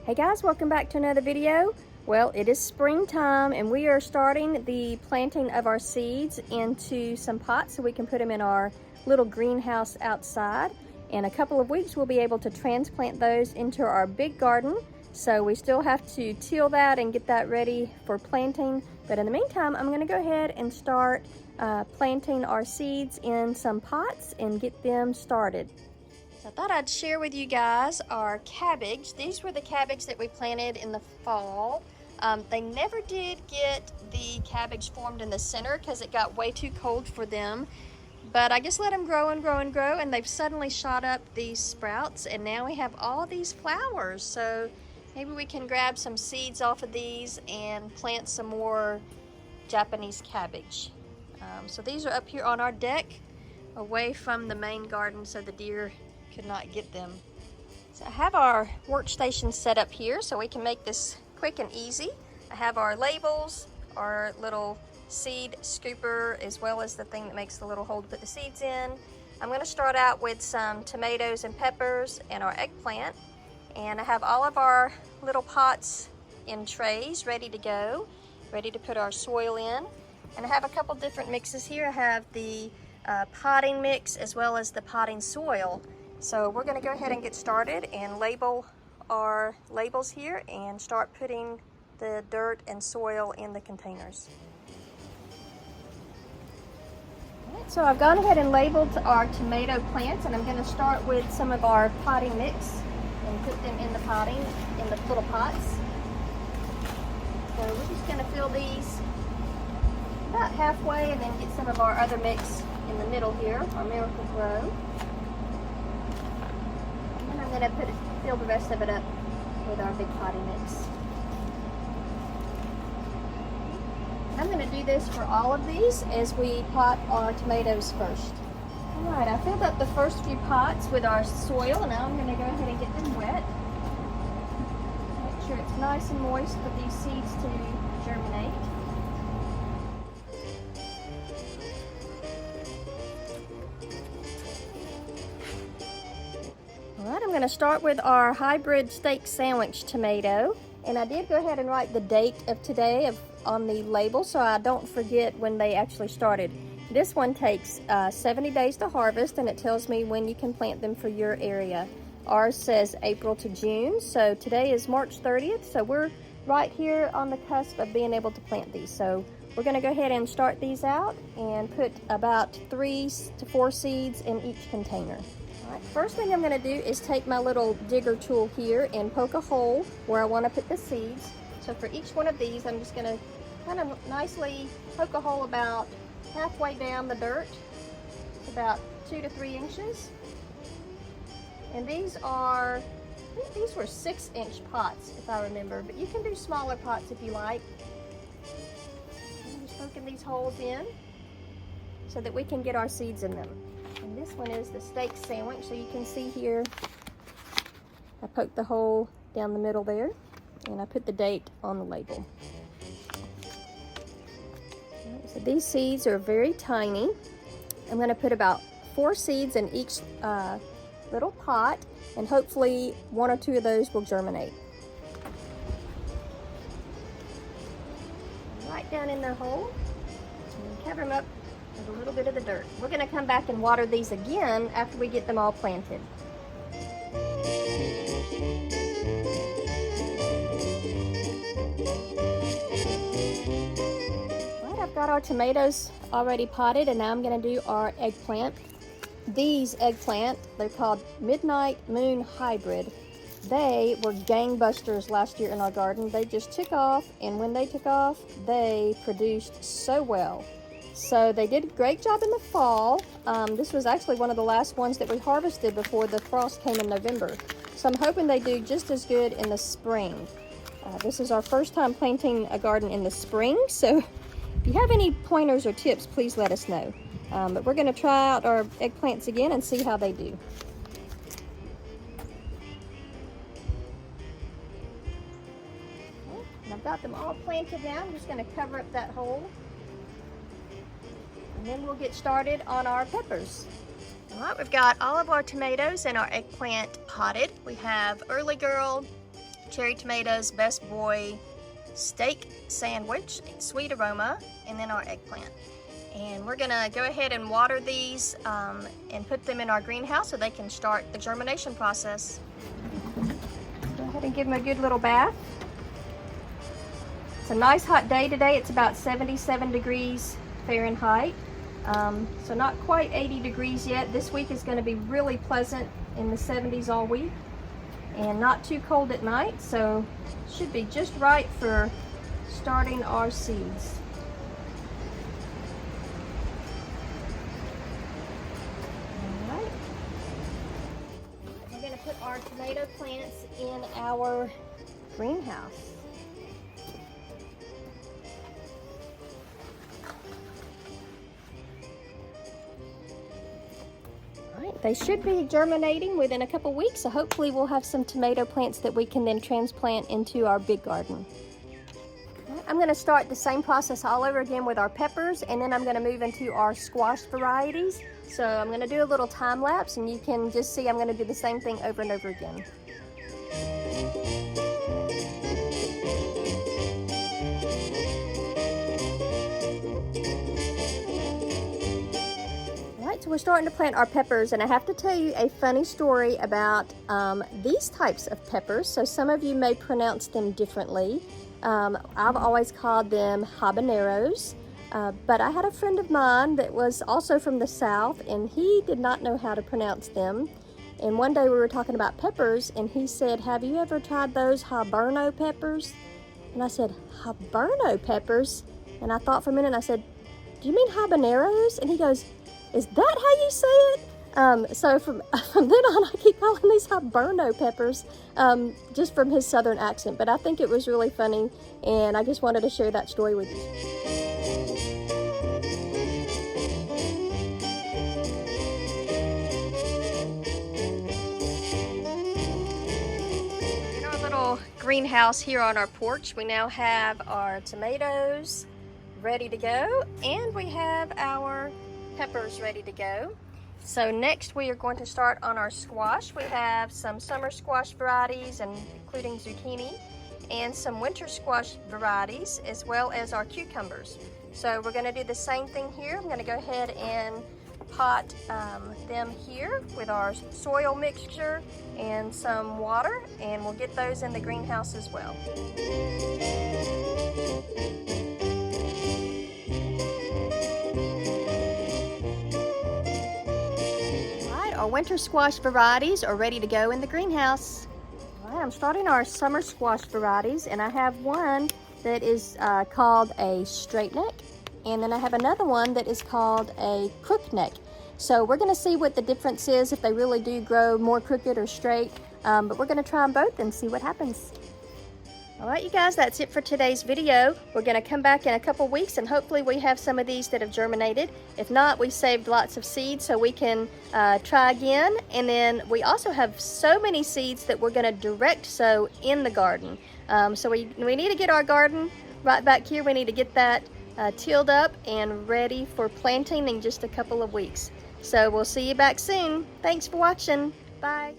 Hey guys, welcome back to another video. Well, it is springtime and we are starting the planting of our seeds into some pots so we can put them in our little greenhouse outside. In a couple of weeks, we'll be able to transplant those into our big garden. So we still have to till that and get that ready for planting. But in the meantime, I'm gonna go ahead and start planting our seeds in some pots and get them started. I thought I'd share with you guys our cabbage. These were the cabbage that we planted in the fall. They never did get the cabbage formed in the center because it got way too cold for them. But I just let them grow and grow and grow, and they've suddenly shot up these sprouts, and now we have all these flowers. So maybe we can grab some seeds off of these and plant some more Japanese cabbage. So these are up here on our deck away from the main garden so the deer could not get them. So I have our workstation set up here so we can make this quick and easy. I have our labels, our little seed scooper, as well as the thing that makes the little hole to put the seeds in. I'm going to start out with some tomatoes and peppers and our eggplant. And I have all of our little pots in trays ready to go, ready to put our soil in. And I have a couple different mixes here. I have the potting mix as well as the potting soil. So we're going to go ahead and get started and label our labels here and start putting the dirt and soil in the containers. Alright, so I've gone ahead and labeled our tomato plants, and I'm going to start with some of our potting mix and put them in the potting, in the little pots. So we're just going to fill these about halfway and then get some of our other mix in the middle here, our Miracle-Gro. I'm going to fill the rest of it up with our big potting mix. I'm going to do this for all of these as we pot our tomatoes first. Alright, I filled up the first few pots with our soil, and now I'm going to go ahead and get them wet. Make sure it's nice and moist for these seeds to germinate. Alright, I'm going to start with our hybrid steak sandwich tomato, and I did go ahead and write the date of today on the label so I don't forget when they actually started. This one takes 70 days to harvest, and it tells me when you can plant them for your area. Ours says April to June, so today is March 30th, so we're right here on the cusp of being able to plant these. So we're going to go ahead and start these out and put about 3 to 4 seeds in each container. Alright, first thing I'm going to do is take my little digger tool here and poke a hole where I want to put the seeds. So for each one of these, I'm just going to kind of nicely poke a hole about halfway down the dirt, about 2 to 3 inches. And these are, I think these were 6-inch pots if I remember, but you can do smaller pots if you like. I'm just poking these holes in so that we can get our seeds in them. And this one is the steak sandwich, so you can see here I poked the hole down the middle there, and I put the date on the label. Right, so these seeds are very tiny. I'm going to put about 4 seeds in each little pot, and hopefully 1 or 2 of those will germinate. Right down in their hole, and cover them up with a little bit of the dirt. We're going to come back and water these again after we get them all planted. Right, I've got our tomatoes already potted, and now I'm going to do our eggplant. These eggplant, they're called Midnight Moon Hybrid. They were gangbusters last year in our garden. They just took off, and when they took off, they produced so well. So they did a great job in the fall. This was actually one of the last ones that we harvested before the frost came in November. So I'm hoping they do just as good in the spring. This is our first time planting a garden in the spring, so if you have any pointers or tips, please let us know. But we're going to try out our eggplants again and see how they do. And I've got them all planted now. I'm just going to cover up that hole. And then we'll get started on our peppers. All right, we've got all of our tomatoes and our eggplant potted. We have Early Girl, cherry tomatoes, best boy, steak sandwich, sweet aroma, and then our eggplant. And we're gonna go ahead and water these and put them in our greenhouse so they can start the germination process. Go ahead and give them a good little bath. It's a nice hot day today. It's about 77 degrees Fahrenheit. So not quite 80 degrees yet. This week is going to be really pleasant in the 70s all week and not too cold at night, so should be just right for starting our seeds. All right. We're going to put our tomato plants in our greenhouse. They should be germinating within a couple weeks, so hopefully we'll have some tomato plants that we can then transplant into our big garden. I'm going to start the same process all over again with our peppers, and then I'm going to move into our squash varieties. So I'm going to do a little time lapse, and you can just see I'm going to do the same thing over and over again. So we're starting to plant our peppers, and I have to tell you a funny story about these types of peppers. So some of you may pronounce them differently. I've always called them habaneros, but I had a friend of mine that was also from the South, and he did not know how to pronounce them. And one day we were talking about peppers, and he said, "Have you ever tried those habanero peppers?" And I said, "Habanero peppers?" And I thought for a minute, and I said, "Do you mean habaneros?" And he goes, "Is that how you say it?" So from then on, I keep calling these habanero peppers, just from his southern accent. But I think it was really funny, and I just wanted to share that story with you. In our little greenhouse here on our porch, we now have our tomatoes ready to go, and we have our peppers ready to go. So next we are going to start on our squash. We have some summer squash varieties, and including zucchini, and some winter squash varieties, as well as our cucumbers. So we're going to do the same thing here. I'm going to go ahead and pot them here with our soil mixture and some water, and we'll get those in the greenhouse as well. Our winter squash varieties are ready to go in the greenhouse. All right, I'm starting our summer squash varieties, and I have one that is called a straight neck, and then I have another one that is called a crook neck. So we're going to see what the difference is, if they really do grow more crooked or straight, but we're going to try them both and see what happens. All right, you guys, that's it for today's video. We're going to come back in a couple weeks, and hopefully we have some of these that have germinated. If not, we saved lots of seeds so we can try again. And then we also have so many seeds that we're going to direct sow in the garden. So we need to get our garden right back here. We need to get that tilled up and ready for planting in just a couple of weeks. So we'll see you back soon. Thanks for watching. Bye.